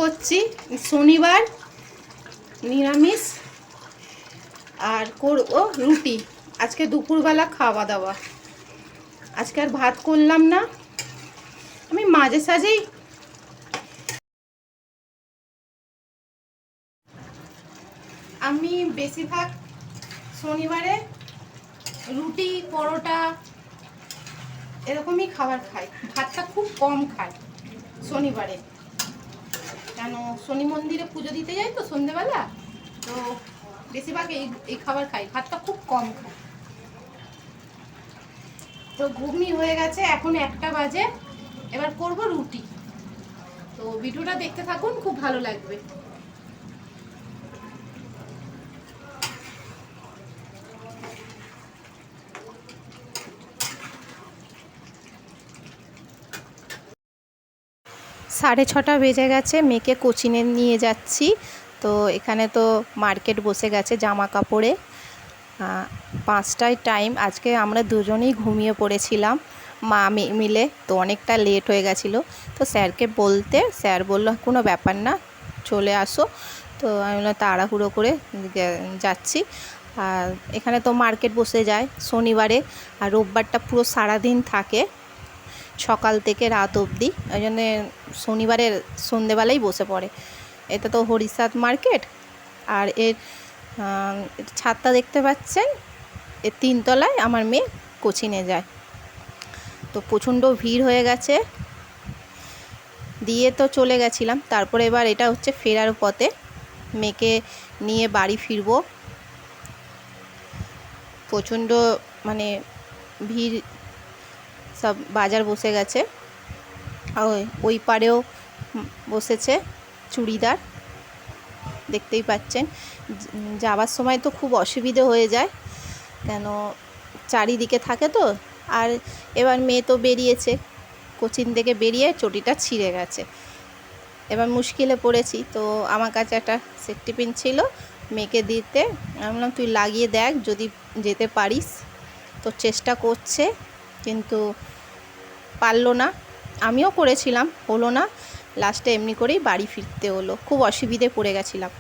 করছি, শনিবার নিরামিষ আর করব রুটি। আজকে দুপুরবেলা খাওয়া দাওয়া, আজকে আর ভাত করলাম না। আমি মাঝে সাঝেই বেশিরভাগ শনিবারে রুটি পরোটা এরকমই খাবার খাই, ভাতটা খুব কম খাই শনিবারে, কেন শনি মন্দিরে পুজো দিতে যাই তো সন্ধেবেলা, তো বেশিরভাগ এই খাবার খাই, ভাতটা খুব কম খাই। তো ঘুগনি হয়ে গেছে, এখন 1টা বাজে, এবার করব রুটি। তো ভিডিওটা দেখতে থাকুন, খুব ভালো লাগবে। সাড়ে 6টা বেজে গেছে, মেয়েকে কোচিংয়ে নিয়ে যাচ্ছি। তো এখানে তো মার্কেট বসে গেছে জামা কাপড়ে। 5টায় টাইম। আজকে আমরা দুজনেই ঘুমিয়ে পড়েছিলাম মা মিলে, তো অনেকটা লেট হয়ে গেছিলো। তো স্যারকে বলতে স্যার বলল কোনো ব্যাপার না, চলে আসো। তো আমি বললাম তাড়াহুড়ো করে যাচ্ছি। আর এখানে তো মার্কেট বসে যায় শনিবারে, আর রোববারটা পুরো সারাদিন থাকে, সকাল থেকে রাত অবধি। ওই জন্যে শনিবারের সন্ধেবেলাই বসে পড়ে। এটা তো হরিসাদ মার্কেট, আর এর ছাদটা দেখতে পাচ্ছেন, এর 3 তলায় আমার মেয়ে কোচিংয়ে যায়। তো প্রচণ্ড ভিড় হয়ে গেছে, দিয়ে তো চলে গেছিলাম। তারপরে এবার এটা হচ্ছে ফেরার পথে, মেয়েকে নিয়ে বাড়ি ফিরবো। প্রচণ্ড মানে ভিড়, সব বাজার বসে গেছে। ওই পারেও বসেছে চুড়িদার, দেখতেই পাচ্ছেন। যাওয়ার সময় তো খুব অসুবিধে হয়ে যায়, কেন চারিদিকে থাকে তো। আর এবার মেয়ে তো বেরিয়েছে, কোচিং থেকে বেরিয়ে চটিটা ছিঁড়ে গেছে, এবার মুশকিলে পড়েছি। তো আমার কাছে একটা সেফটি পিন ছিল, মেয়েকে দিতে আমি বললাম তুই লাগিয়ে দেখ যদি যেতে পারিস। তো চেষ্টা করছে, কিন্তু পারলো না। আমিও করেছিলাম, হলো না। লাস্টে এমনি করেই বাড়ি ফিরতে হলো, খুব অসুবিধে পড়ে গেছিলাম।